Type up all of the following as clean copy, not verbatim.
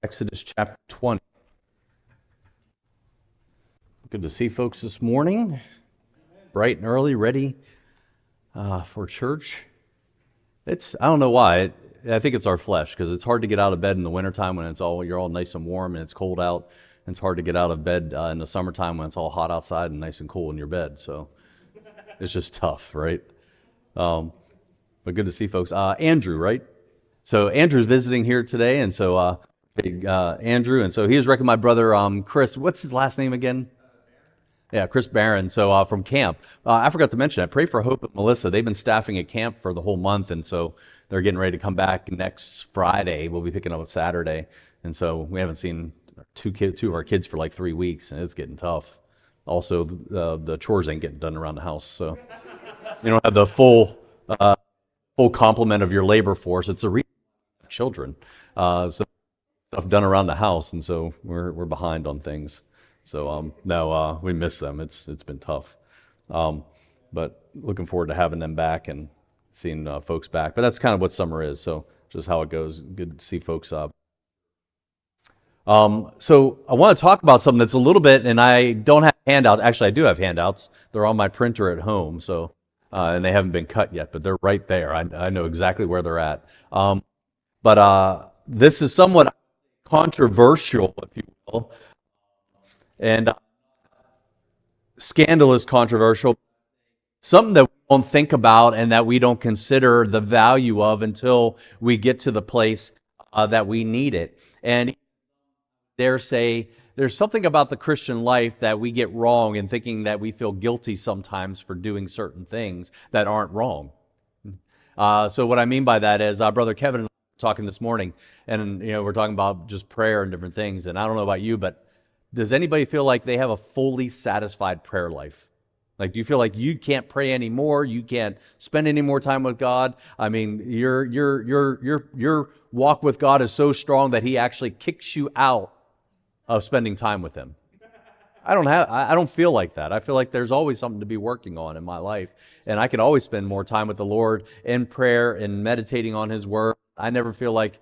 Exodus chapter 20. Good to see folks this morning, bright and early, ready for church. I don't know why. I think it's our flesh, because it's hard to get out of bed in the wintertime when you're all nice and warm and it's cold out. And it's hard to get out of bed in the summertime when it's all hot outside and nice and cool in your bed. So it's just tough, right? But good to see folks. Andrew, right? So Andrew's visiting here today, and so Andrew, and so he was recommended my brother Chris. What's his last name again? Yeah, Chris Barron. So from camp, I forgot to mention. I pray for Hope and Melissa. They've been staffing at camp for the whole month, and so they're getting ready to come back next Friday. We'll be picking up Saturday, and so we haven't seen two of our kids for like 3 weeks, and it's getting tough. Also, the chores ain't getting done around the house, so you don't have the full complement of your labor force. It's a reason to have children, so stuff done around the house, and so we're behind on things. So no, we miss them. It's been tough, but looking forward to having them back and seeing folks back. But that's kind of what summer is. So just how it goes. Good to see folks up. So I want to talk about something that's a little bit, and I don't have handouts. Actually, I do have handouts. They're on my printer at home. So and they haven't been cut yet, but they're right there. I know exactly where they're at. But this is somewhat controversial, if you will. And scandalous, controversial, something that we don't think about and that we don't consider the value of until we get to the place that we need it. And dare say there's something about the Christian life that we get wrong in thinking that we feel guilty sometimes for doing certain things that aren't wrong. So what I mean by that is Brother Kevin and I were talking this morning, and we're talking about just prayer and different things. And I don't know about you, but does anybody feel like they have a fully satisfied prayer life? Like, do you feel like you can't pray anymore? You can't spend any more time with God? I mean, your walk with God is so strong that He actually kicks you out of spending time with Him. I don't feel like that. I feel like there's always something to be working on in my life, and I can always spend more time with the Lord in prayer and meditating on His Word. I never feel like,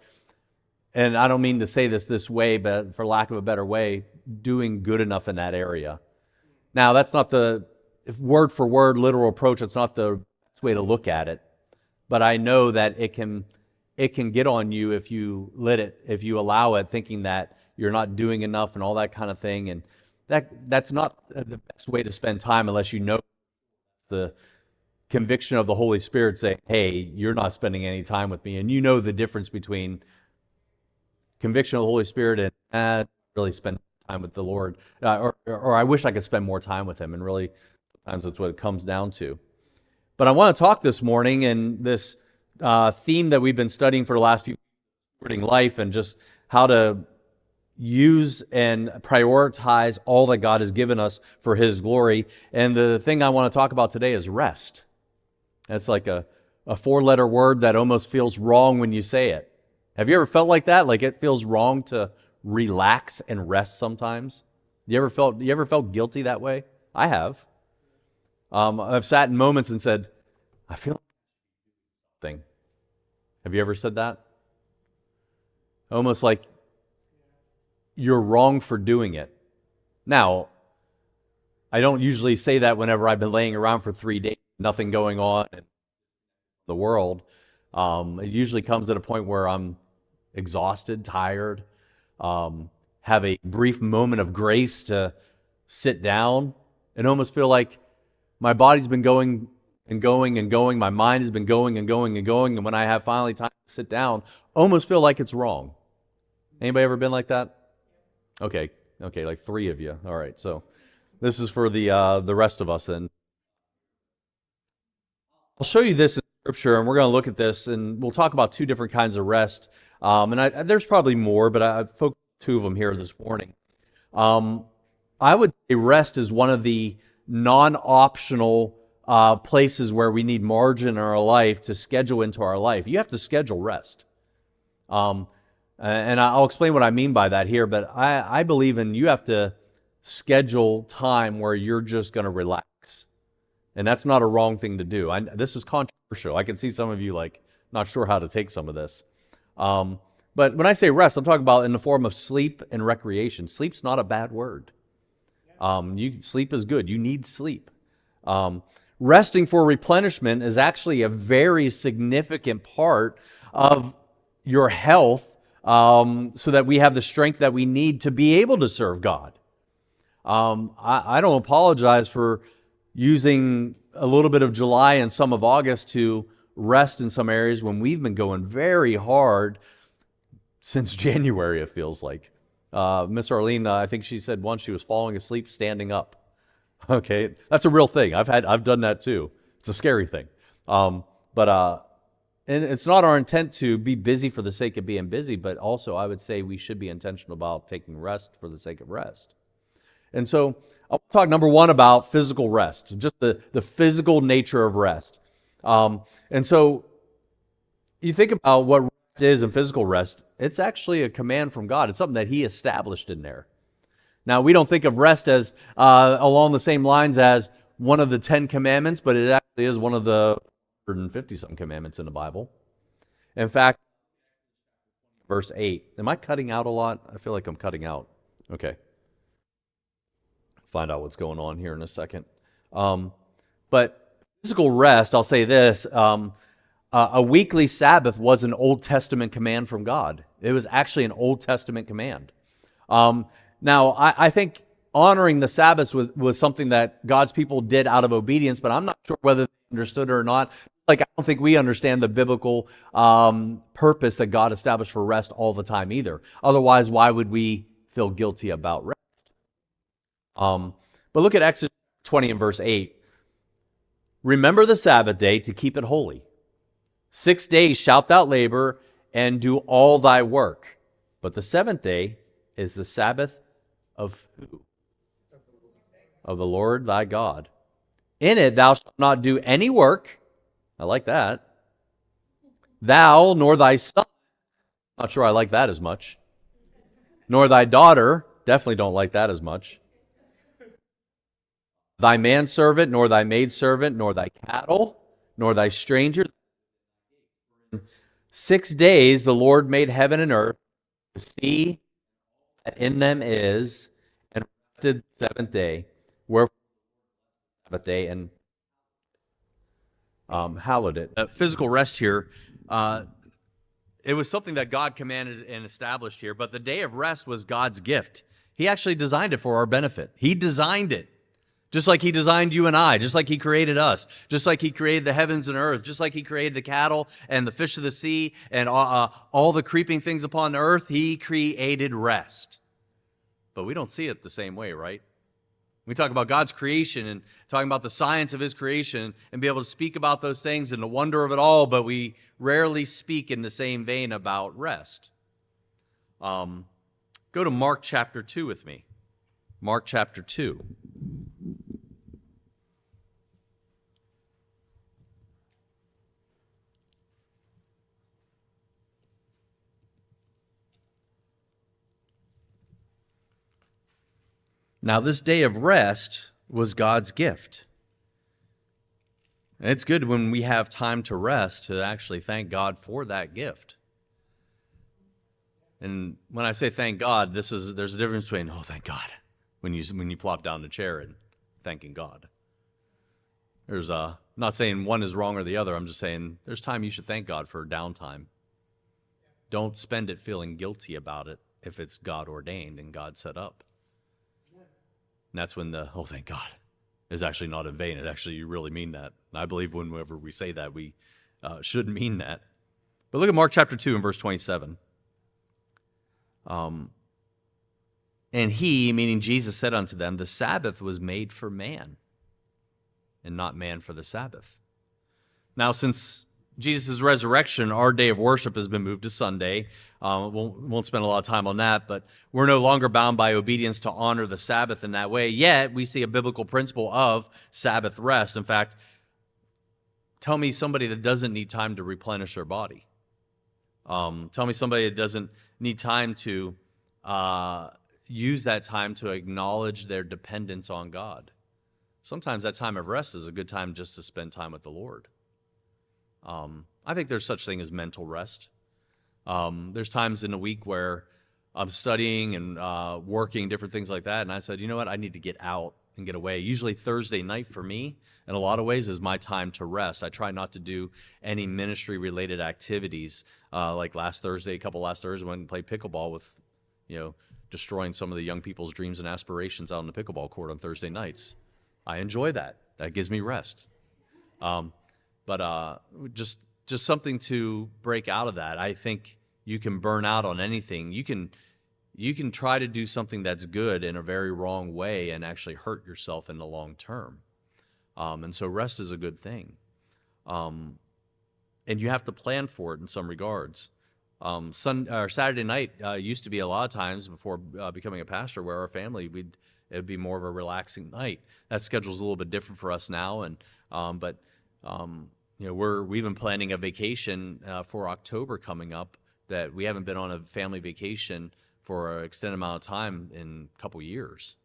and I don't mean to say this way, but for lack of a better way, doing good enough in that area. Now, that's not the word for word literal approach. It's not the best way to look at it, but I know that it can get on you if you allow it, thinking that you're not doing enough and all that kind of thing. And that's not the best way to spend time unless you know the conviction of the Holy Spirit saying, "Hey, you're not spending any time with me," and you know the difference between conviction of the Holy Spirit and really spend time with the Lord, or I wish I could spend more time with Him, and really sometimes that's what it comes down to. But I want to talk this morning in this theme that we've been studying for the last few weeks, Stewarding Life, and just how to use and prioritize all that God has given us for His glory. And the thing I want to talk about today is rest. It's like a four-letter word that almost feels wrong when you say it. Have you ever felt like that? Like it feels wrong to relax and rest sometimes? You ever felt guilty that way? I have. I've sat in moments and said, I feel like something. Have you ever said that? Almost like you're wrong for doing it. Now, I don't usually say that whenever I've been laying around for 3 days, nothing going on in the world. It usually comes at a point where I'm exhausted, tired, have a brief moment of grace to sit down and almost feel like my body's been going and going and going, my mind has been going and going and going, and when I have finally time to sit down, almost feel like it's wrong. Anybody ever been like that? Okay, like 3 of you. All right, so this is for the rest of us, and I'll show you this in Scripture, and we're going to look at this, and we'll talk about 2 different kinds of rest. There's probably more, but I focused on 2 of them here this morning. I would say rest is one of the non-optional places where we need margin in our life to schedule into our life. You have to schedule rest. And I'll explain what I mean by that here, but I believe you have to schedule time where you're just going to relax. And that's not a wrong thing to do. This is controversial. I can see some of you like not sure how to take some of this. But when I say rest, I'm talking about in the form of sleep and recreation. Sleep's not a bad word. Sleep is good. You need sleep. Resting for replenishment is actually a very significant part of your health, so that we have the strength that we need to be able to serve God. I don't apologize for using a little bit of July and some of August to rest in some areas when we've been going very hard since January, it feels like. Miss Arlene, I think she said once she was falling asleep standing up. Okay, that's a real thing. I've done that too. It's a scary thing. But and it's not our intent to be busy for the sake of being busy, but also I would say we should be intentional about taking rest for the sake of rest. And so I'll talk number one about physical rest, just the physical nature of rest. And so you think about what rest is and physical rest, it's actually a command from God. It's something that He established in there. Now, we don't think of rest as along the same lines as one of the 10 commandments, but it actually is one of the 150-something commandments in the Bible. In fact, verse 8. Am I cutting out a lot? I feel like I'm cutting out. Okay. Find out what's going on here in a second. But physical rest, I'll say this, a weekly Sabbath was an Old Testament command from God. It was actually an Old Testament command. Now, I think honoring the Sabbath was something that God's people did out of obedience, but I'm not sure whether they understood it or not. Like, I don't think we understand the biblical purpose that God established for rest all the time either. Otherwise, why would we feel guilty about rest? But look at Exodus 20 and verse 8. Remember the Sabbath day to keep it holy. 6 days shalt thou labor and do all thy work. But the seventh day is the Sabbath of who? Of the Lord thy God. In it thou shalt not do any work. I like that. Thou nor thy son. Not sure I like that as much. Nor thy daughter. Definitely don't like that as much. Thy manservant, nor thy maidservant, nor thy cattle, nor thy stranger. 6 days the Lord made heaven and earth, the sea that in them is, and rested the seventh day. Wherefore the Sabbath day and hallowed it. Physical rest here, it was something that God commanded and established here, but the day of rest was God's gift. He actually designed it for our benefit. He designed it. Just like He designed you and I, just like He created us, just like He created the heavens and earth, just like He created the cattle and the fish of the sea and all the creeping things upon the earth, He created rest. But we don't see it the same way, right? We talk about God's creation and talking about the science of His creation and be able to speak about those things and the wonder of it all, but we rarely speak in the same vein about rest. Go to Mark chapter 2 with me. Mark chapter 2. Now, this day of rest was God's gift. And it's good when we have time to rest to actually thank God for that gift. And when I say thank God, there's a difference between, oh, thank God, when you plop down in the chair and thanking God. I'm not saying one is wrong or the other. I'm just saying there's time you should thank God for downtime. Don't spend it feeling guilty about it if it's God ordained and God set up. And that's when the, oh, thank God, is actually not in vain. It actually, you really mean that. And I believe whenever we say that, we should mean that. But look at Mark chapter 2 and verse 27. And He, meaning Jesus, said unto them, the Sabbath was made for man, and not man for the Sabbath. Now, since Jesus' resurrection, our day of worship has been moved to Sunday. Won't spend a lot of time on that, but we're no longer bound by obedience to honor the Sabbath in that way. Yet, we see a biblical principle of Sabbath rest. In fact, tell me somebody that doesn't need time to replenish their body. Tell me somebody that doesn't need time to use that time to acknowledge their dependence on God. Sometimes that time of rest is a good time just to spend time with the Lord. I think there's such thing as mental rest. There's times in a week where I'm studying and working, different things like that, and I said, you know what, I need to get out and get away. Usually Thursday night for me, in a lot of ways, is my time to rest. I try not to do any ministry-related activities. Like last Thursday, last Thursday, I went and played pickleball with, destroying some of the young people's dreams and aspirations out on the pickleball court on Thursday nights. I enjoy that. That gives me rest. But just something to break out of that. I think you can burn out on anything. You can try to do something that's good in a very wrong way and actually hurt yourself in the long term. And so rest is a good thing. And you have to plan for it in some regards. Saturday night used to be a lot of times before becoming a pastor where our family, it'd be more of a relaxing night. That schedule's a little bit different for us now, but we've been planning a vacation for October coming up that we haven't been on a family vacation for an extended amount of time in a couple years.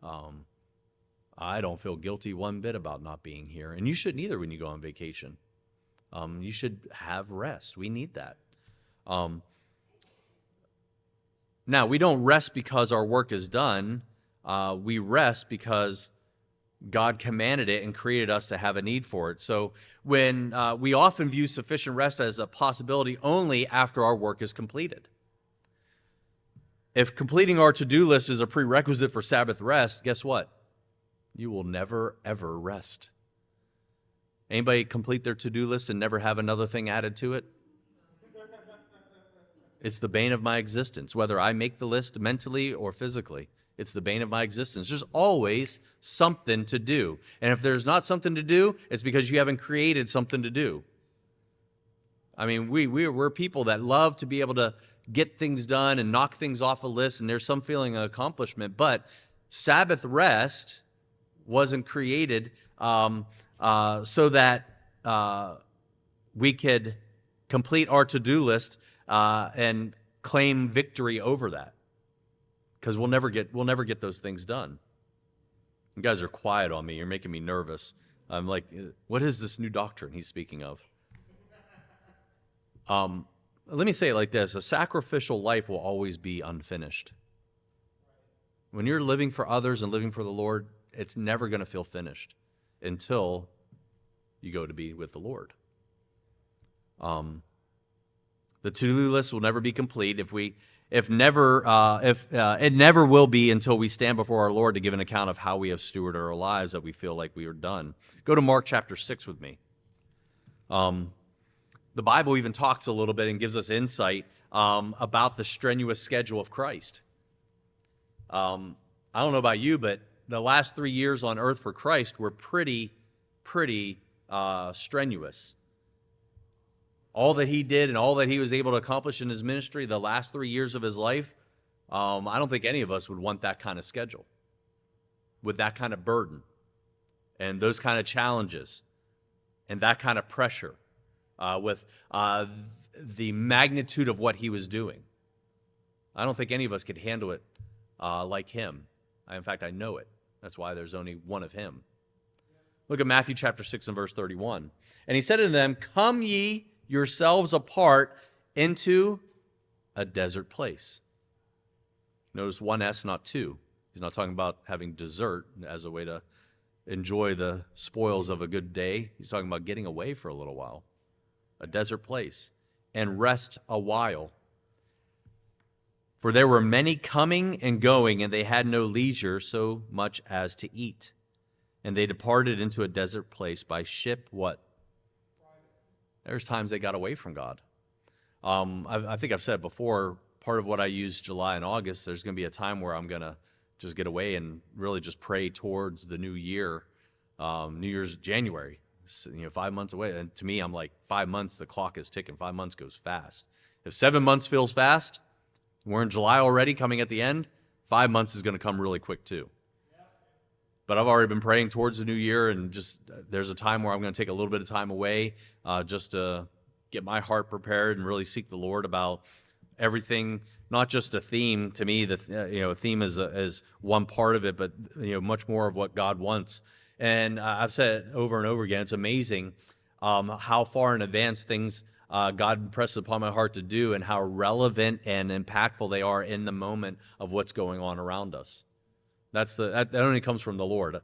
I don't feel guilty one bit about not being here, and you shouldn't either when you go on vacation. You should have rest. We need that. Now, we don't rest because our work is done. We rest because God commanded it and created us to have a need for it. So when we often view sufficient rest as a possibility only after our work is completed. If completing our to-do list is a prerequisite for Sabbath rest, guess what? You will never, ever rest. Anybody complete their to-do list and never have another thing added to it? It's the bane of my existence, whether I make the list mentally or physically. It's the bane of my existence. There's always something to do. And if there's not something to do, it's because you haven't created something to do. I mean, we're people that love to be able to get things done and knock things off a list, and there's some feeling of accomplishment. But Sabbath rest wasn't created so that we could complete our to-do list and claim victory over that. Because we'll never get those things done. You guys are quiet on me. You're making me nervous. I'm like, what is this new doctrine he's speaking of? Let me say it like this. A sacrificial life will always be unfinished. When you're living for others and living for the Lord, it's never going to feel finished until you go to be with the Lord. The to-do list will never be complete it never will be until we stand before our Lord to give an account of how we have stewarded our lives that we feel like we are done. Go to Mark chapter 6 with me. The Bible even talks a little bit and gives us insight about the strenuous schedule of Christ. I don't know about you, but the last 3 years on earth for Christ were pretty strenuous. All that he did and all that he was able to accomplish in his ministry, the last 3 years of his life, I don't think any of us would want that kind of schedule, with that kind of burden, and those kind of challenges, and that kind of pressure, with the magnitude of what he was doing. I don't think any of us could handle it like him. In fact, I know it. That's why there's only one of him. Look at Matthew chapter 6 and verse 31. And he said to them, "Come ye yourselves apart into a desert place." Notice one S, not two. He's not talking about having dessert as a way to enjoy the spoils of a good day. He's talking about getting away for a little while. A desert place. And rest a while. For there were many coming and going, and they had no leisure so much as to eat. And they departed into a desert place by ship, what? There's times they got away from God. I think I've said before, part of what I use July and August, there's going to be a time where I'm going to just get away and really just pray towards the new year. New Year's January, 5 months away. And to me, I'm like, 5 months, the clock is ticking. 5 months goes fast. If 7 months feels fast, we're in July already, coming at the end, 5 months is going to come really quick too. But I've already been praying towards the new year, and just there's a time where I'm going to take a little bit of time away just to get my heart prepared and really seek the Lord about everything, not just a theme. To me, a theme is one part of it, but much more of what God wants. And I've said it over and over again, it's amazing how far in advance things God impressed upon my heart to do, and how relevant and impactful they are in the moment of what's going on around us. That only comes from the Lord.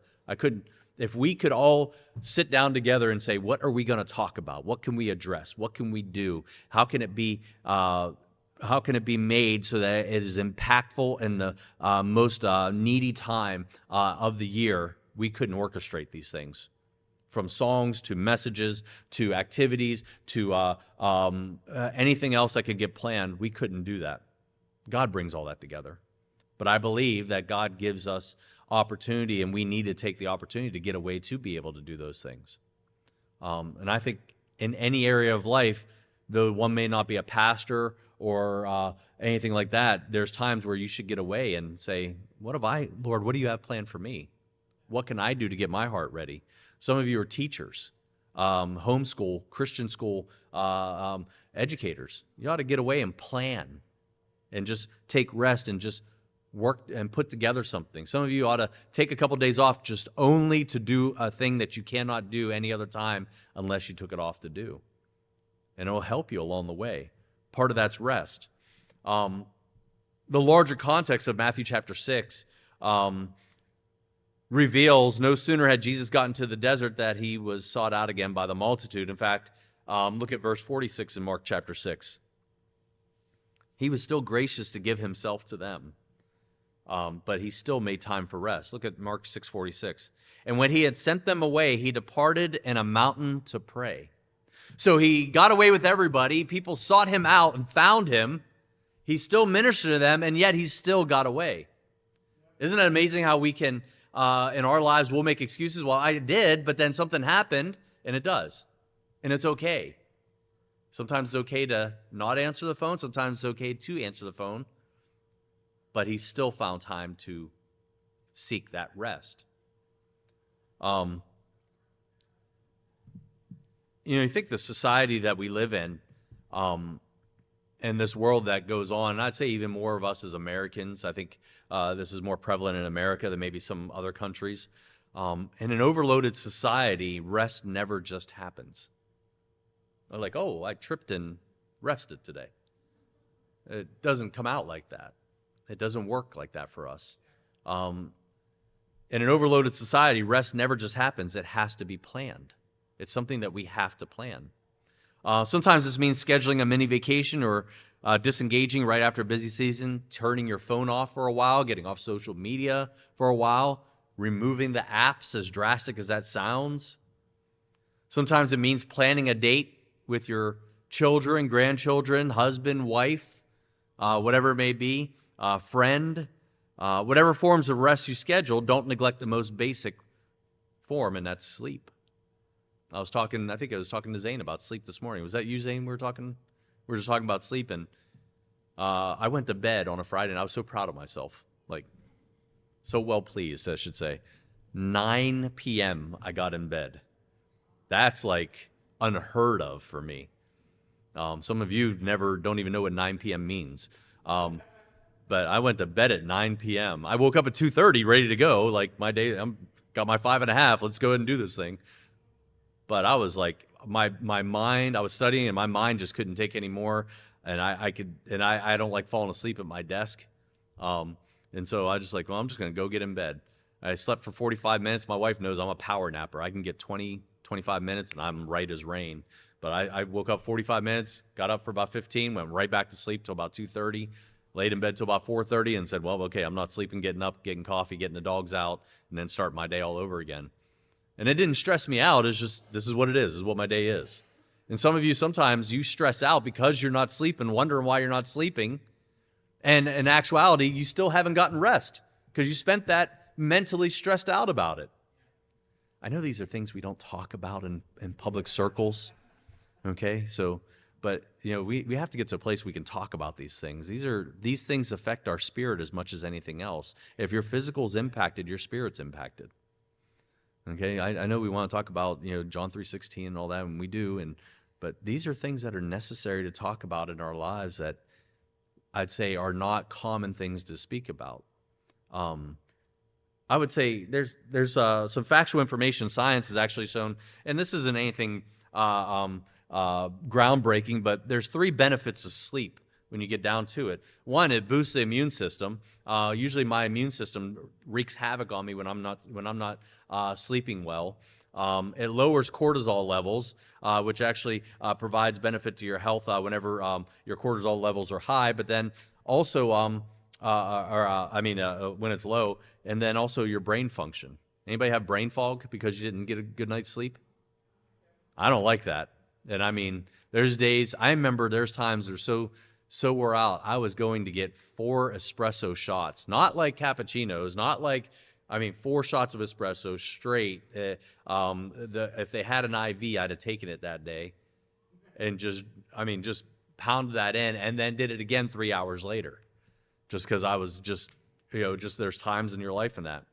If we could all sit down together and say, what are we going to talk about? What can we address? What can we do? How can it be made so that it is impactful in the most needy time of the year? We couldn't orchestrate these things, from songs to messages to activities to anything else that could get planned. We couldn't do that. God brings all that together. But I believe that God gives us opportunity, and we need to take the opportunity to get away to be able to do those things. And I think in any area of life, though one may not be a pastor or anything like that, there's times where you should get away and say, Lord, what do you have planned for me? What can I do to get my heart ready? Some of you are teachers, homeschool, Christian school educators. You ought to get away and plan and just take rest and just work and put together something. Some of you ought to take a couple days off just only to do a thing that you cannot do any other time unless you took it off to do. And it will help you along the way. Part of that's rest. The larger context of Matthew chapter 6 reveals no sooner had Jesus gotten to the desert that he was sought out again by the multitude. In fact, look at verse 46 in Mark chapter 6. He was still gracious to give himself to them. But he still made time for rest. Look at Mark 6:46. And when he had sent them away, he departed in a mountain to pray. So he got away with everybody. People sought him out and found him. He still ministered to them, and yet he still got away. Isn't it amazing how we can, in our lives, we'll make excuses? Well, I did, but then something happened, and it does. And it's okay. Sometimes it's okay to not answer the phone. Sometimes it's okay to answer the phone. But he still found time to seek that rest. You think the society that we live in, and this world that goes on, and I'd say even more of us as Americans, I think this is more prevalent in America than maybe some other countries. In an overloaded society, rest never just happens. Like, oh, I tripped and rested today. It doesn't come out like that. It doesn't work like that for us. In an overloaded society, rest never just happens. It has to be planned. It's something that we have to plan. Sometimes this means scheduling a mini vacation or disengaging right after a busy season, turning your phone off for a while, getting off social media for a while, removing the apps, as drastic as that sounds. Sometimes it means planning a date with your children, grandchildren, husband, wife, whatever it may be. Friend, whatever forms of rest you schedule, don't neglect the most basic form, and that's sleep. I think I was talking to Zane about sleep this morning. Was that you, Zane? We were just talking about sleep, and I went to bed on a Friday, and I was so proud of myself, like so well pleased, I should say. 9 p.m. I got in bed. That's like unheard of for me. Some of you don't even know what 9 p.m. means. But I went to bed at 9 p.m. I woke up at 2:30 ready to go. Like my day, got my 5.5. Let's go ahead and do this thing. But I was like, my mind, I was studying and my mind just couldn't take any more. And I don't like falling asleep at my desk. And so I just like, well, I'm just going to go get in bed. I slept for 45 minutes. My wife knows I'm a power napper. I can get 20, 25 minutes and I'm right as rain. But I woke up 45 minutes, got up for about 15, went right back to sleep till about 2:30. Laid in bed till about 4:30 and said, well, okay, I'm not sleeping, getting up, getting coffee, getting the dogs out, and then start my day all over again. And it didn't stress me out. It's just, this is what it is. This is what my day is. And some of you, sometimes you stress out because you're not sleeping, wondering why you're not sleeping. And in actuality, you still haven't gotten rest because you spent that mentally stressed out about it. I know these are things we don't talk about in public circles. Okay, but we have to get to a place we can talk about these things. These things affect our spirit as much as anything else. If your physical is impacted, your spirit's impacted. Okay, I know we want to talk about John 3:16 and all that, and we do, but these are things that are necessary to talk about in our lives that I'd say are not common things to speak about. I would say there's some factual information. Science has actually shown, and this isn't anything groundbreaking, but there's three benefits of sleep when you get down to it. One, it boosts the immune system. Usually my immune system wreaks havoc on me when I'm not sleeping well. It lowers cortisol levels, which actually provides benefit to your health whenever your cortisol levels are high, but then also, when it's low, and then also your brain function. Anybody have brain fog because you didn't get a good night's sleep? I don't like that. And I mean, I remember there's times they're so wore out. I was going to get 4 espresso shots, not like cappuccinos, not like, 4 shots of espresso straight. If they had an IV, I'd have taken it that day and just pounded that in and then did it again 3 hours later, just because I was just there's times in your life in that.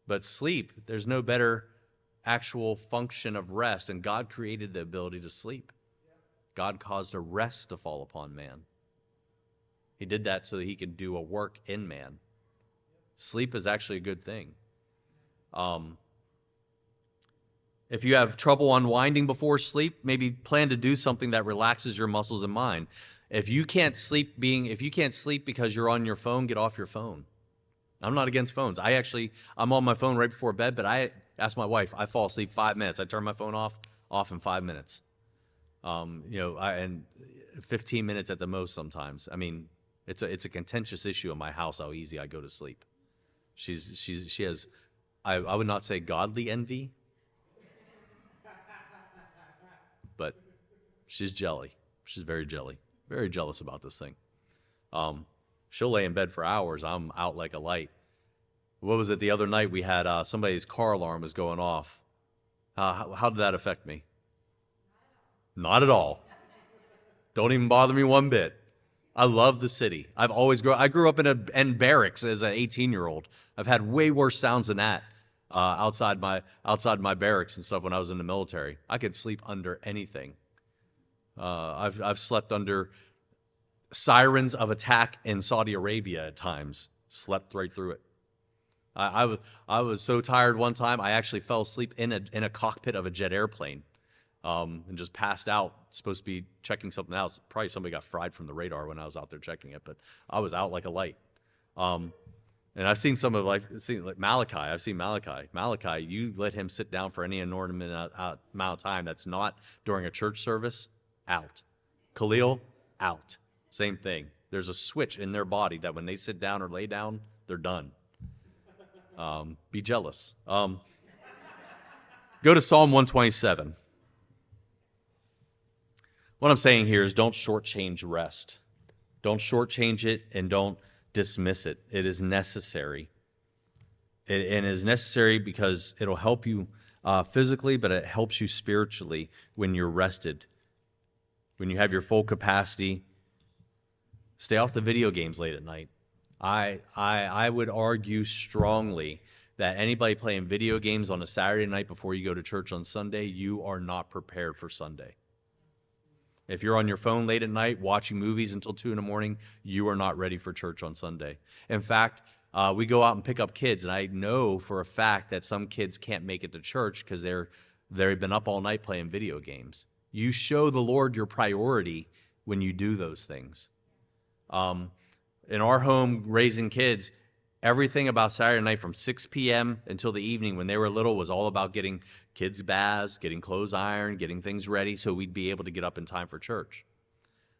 But sleep, there's no better actual function of rest, and God created the ability to sleep. God caused a rest to fall upon man. He did that so that he could do a work in man. Sleep is actually a good thing. If you have trouble unwinding before sleep, maybe plan to do something that relaxes your muscles and mind. If you can't sleep because you're on your phone, get off your phone. I'm not against phones. I'm on my phone right before bed, but I ask my wife, I fall asleep 5 minutes. I turn my phone off in 5 minutes. And 15 minutes at the most sometimes. It's a contentious issue in my house how easy I go to sleep. She has, I would not say godly envy, but she's jelly. She's very jealous about this thing. She'll lay in bed for hours. I'm out like a light. What was it the other night? We had somebody's car alarm was going off. How did that affect me? Not at all. Don't even bother me one bit. I love the city. I grew up in barracks as an 18-year-old. I've had way worse sounds than that outside my barracks and stuff when I was in the military. I could sleep under anything. I've slept under sirens of attack in Saudi Arabia at times. Slept right through it. I was so tired one time I actually fell asleep in a cockpit of a jet airplane. And just passed out, supposed to be checking something else. Probably somebody got fried from the radar when I was out there checking it, but I was out like a light. And I've seen Malachi. I've seen Malachi. Malachi, you let him sit down for any inordinate amount of time that's not during a church service, out. Khalil, out. Same thing. There's a switch in their body that when they sit down or lay down, they're done. Be jealous. Go to Psalm 127. What I'm saying here is don't shortchange rest. Don't shortchange it and don't dismiss it. It is necessary. And it is necessary because it'll help you physically, but it helps you spiritually when you're rested. When you have your full capacity, stay off the video games late at night. I would argue strongly that anybody playing video games on a Saturday night before you go to church on Sunday, you are not prepared for Sunday. If you're on your phone late at night watching movies until 2 in the morning, you are not ready for church on Sunday. In fact, we go out and pick up kids, and I know for a fact that some kids can't make it to church because they've been up all night playing video games. You show the Lord your priority when you do those things. In our home, raising kids, everything about Saturday night from 6 p.m. until the evening when they were little was all about getting kids baths, getting clothes ironed, getting things ready so we'd be able to get up in time for church.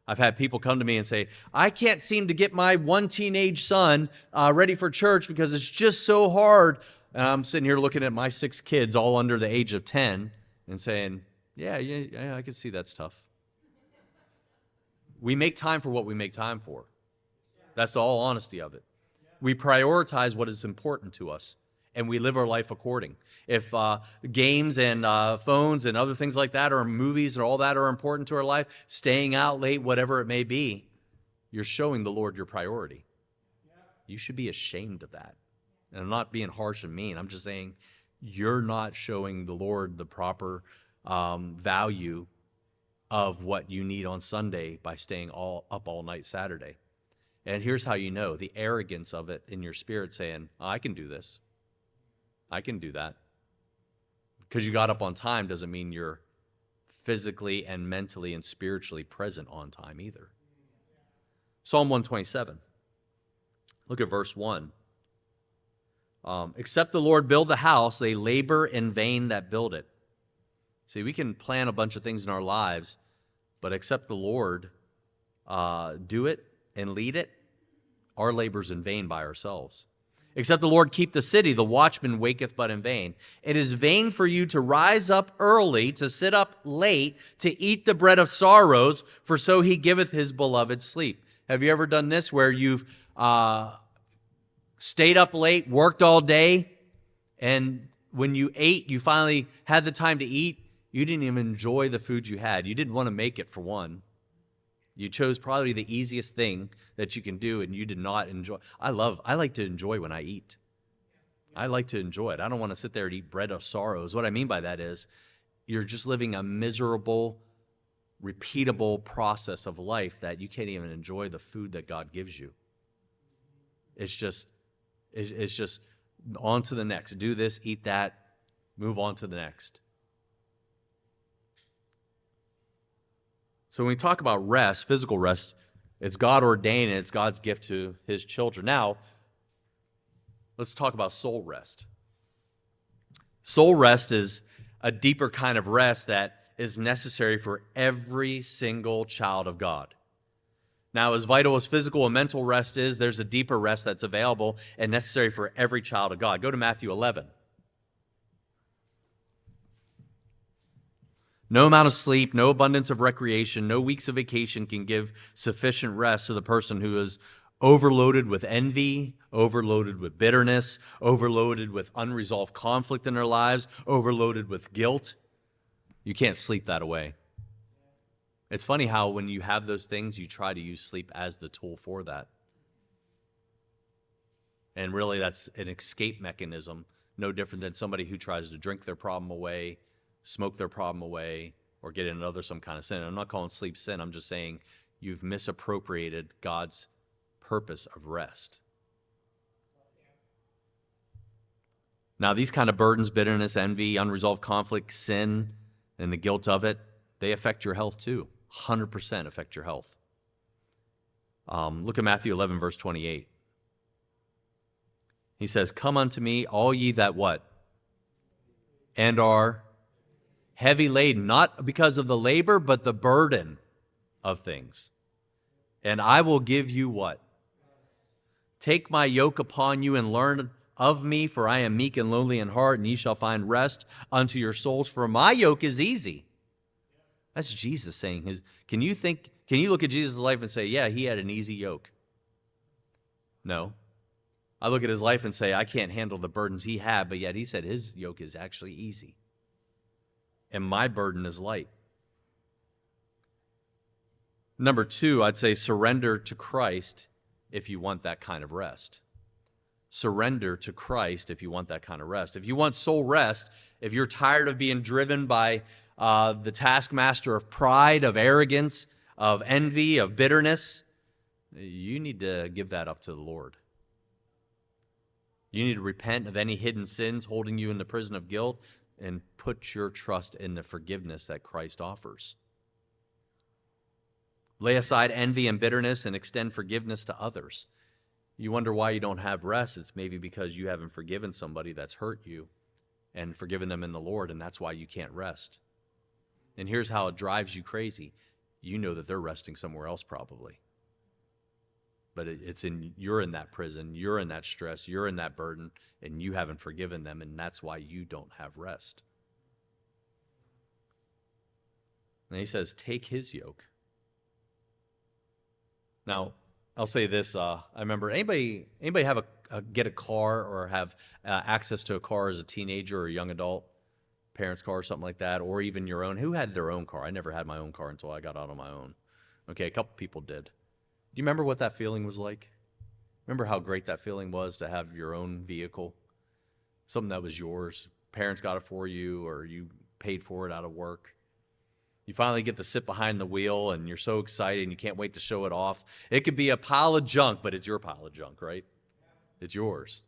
I've had people come to me and say, I can't seem to get my one teenage son ready for church because it's just so hard. And I'm sitting here looking at my 6 kids all under the age of 10 and saying, yeah, I can see that's tough. We make time for what we make time for. That's the all honesty of it. We prioritize what is important to us, and we live our life according. If games and phones and other things like that or movies and all that are important to our life, staying out late, whatever it may be, you're showing the Lord your priority. You should be ashamed of that. And I'm not being harsh and mean. I'm just saying you're not showing the Lord the proper value of what you need on Sunday by staying up all night Saturday. And here's how you know, the arrogance of it in your spirit saying, oh, I can do this. I can do that. Because you got up on time doesn't mean you're physically and mentally and spiritually present on time either. Psalm 127. Look at verse 1. Except the Lord build the house, they labor in vain that build it. See, we can plan a bunch of things in our lives, but except the Lord do it and lead it, our labor's in vain by ourselves. Except the Lord keep the city, the watchman waketh but in vain. It is vain for you to rise up early, to sit up late, to eat the bread of sorrows, for so he giveth his beloved sleep. Have you ever done this where you've stayed up late, worked all day, and when you ate, you finally had the time to eat, you didn't even enjoy the food you had. You didn't want to make it, for one. You chose probably the easiest thing that you can do, and you did not enjoy. I like to enjoy when I eat. I like to enjoy it. I don't want to sit there and eat bread of sorrows. What I mean by that is you're just living a miserable, repeatable process of life that you can't even enjoy the food that God gives you. It's just on to the next. Do this, eat that, move on to the next. So when we talk about rest, physical rest, it's God ordained and it's God's gift to his children. Now, let's talk about soul rest. Soul rest is a deeper kind of rest that is necessary for every single child of God. Now, as vital as physical and mental rest is, there's a deeper rest that's available and necessary for every child of God. Go to Matthew 11. No amount of sleep, no abundance of recreation, no weeks of vacation can give sufficient rest to the person who is overloaded with envy, overloaded with bitterness, overloaded with unresolved conflict in their lives, overloaded with guilt. You can't sleep that away. It's funny how when you have those things, you try to use sleep as the tool for that. And really, that's an escape mechanism, no different than somebody who tries to drink their problem away, smoke their problem away, or get into some kind of sin. I'm not calling sleep sin. I'm just saying you've misappropriated God's purpose of rest. Now, these kind of burdens, bitterness, envy, unresolved conflict, sin, and the guilt of it, they affect your health too. 100% affect your health. Look at Matthew 11, verse 28. He says, "Come unto me, all ye that" what? "And are heavy laden," not because of the labor, but the burden of things. "And I will give you" what? "Take my yoke upon you and learn of me, for I am meek and lowly in heart, and ye shall find rest unto your souls, for my yoke is easy." That's Jesus saying his. Can you look at Jesus' life and say, yeah, he had an easy yoke? No. I look at his life and say, I can't handle the burdens he had, but yet he said his yoke is actually easy. And my burden is light. Number 2, I'd say surrender to Christ if you want that kind of rest. Surrender to Christ if you want that kind of rest. If you want soul rest, if you're tired of being driven by the taskmaster of pride, of arrogance, of envy, of bitterness, you need to give that up to the Lord. You need to repent of any hidden sins holding you in the prison of guilt and put your trust in the forgiveness that Christ offers. Lay aside envy and bitterness and extend forgiveness to others. You wonder why you don't have rest. It's maybe because you haven't forgiven somebody that's hurt you and forgiven them in the Lord, and that's why you can't rest. And here's how it drives you crazy. You know that they're resting somewhere else probably. But you're in that prison, you're in that stress, you're in that burden, and you haven't forgiven them, and that's why you don't have rest. And he says, take his yoke. Now, I'll say this. I remember, anybody have get a car or have access to a car as a teenager or a young adult? Parents' car or something like that, or even your own. Who had their own car? I never had my own car until I got out on my own. Okay, a couple people did. Do you remember what that feeling was like? Remember how great that feeling was to have your own vehicle? Something that was yours. Parents got it for you, or you paid for it out of work. You finally get to sit behind the wheel, and you're so excited, and you can't wait to show it off. It could be a pile of junk, but it's your pile of junk, right? It's yours.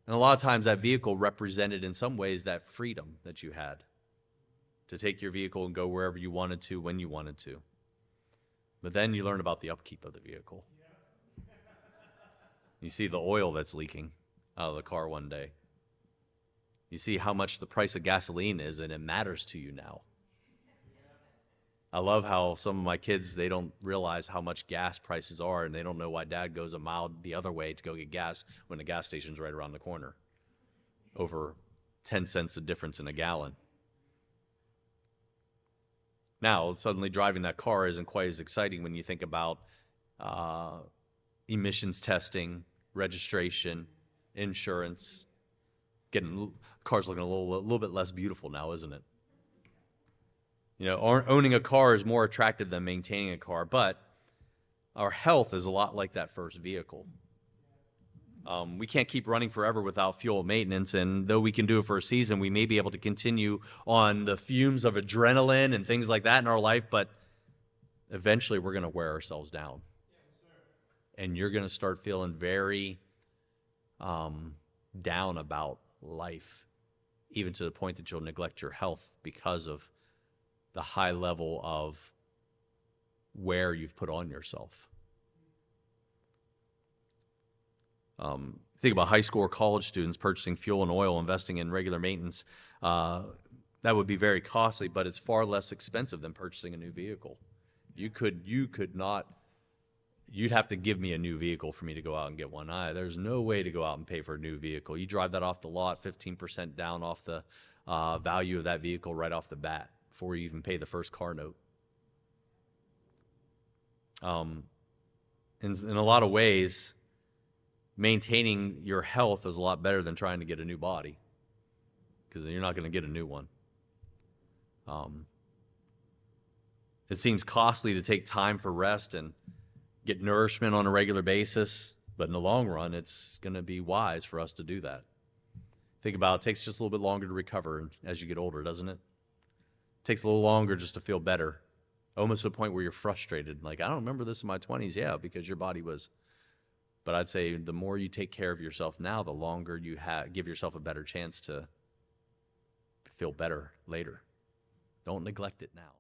And a lot of times that vehicle represented in some ways that freedom that you had. to take your vehicle and go wherever you wanted to, when you wanted to. But then you learn about the upkeep of the vehicle. You see the oil that's leaking out of the car one day. You see how much the price of gasoline is, and it matters to you now. I love how some of my kids, they don't realize how much gas prices are, and they don't know why dad goes a mile the other way to go get gas when the gas station's right around the corner. Over 10 cents a difference in a gallon. Now, suddenly driving that car isn't quite as exciting when you think about emissions testing, registration, insurance. Car's looking a little bit less beautiful now, isn't it? You know, owning a car is more attractive than maintaining a car, but our health is a lot like that first vehicle. We can't keep running forever without fuel maintenance, and though we can do it for a season, we may be able to continue on the fumes of adrenaline and things like that in our life, but eventually we're going to wear ourselves down. And you're going to start feeling very down about life, even to the point that you'll neglect your health because of the high level of wear you've put on yourself. Think about high school or college students purchasing fuel and oil, investing in regular maintenance. That would be very costly, but it's far less expensive than purchasing a new vehicle. You could not, you'd have to give me a new vehicle for me to go out and get one. There's no way to go out and pay for a new vehicle. You drive that off the lot, 15% down off the value of that vehicle right off the bat before you even pay the first car note. In a lot of ways, maintaining your health is a lot better than trying to get a new body, because you're not going to get a new one. It seems costly to take time for rest and get nourishment on a regular basis, but in the long run, it's going to be wise for us to do that. Think about it, takes just a little bit longer to recover as you get older, doesn't it? It takes a little longer just to feel better, almost to the point where you're frustrated. Like, I don't remember this in my 20s. Yeah, because your body was. But I'd say the more you take care of yourself now, the longer you give yourself a better chance to feel better later. Don't neglect it now.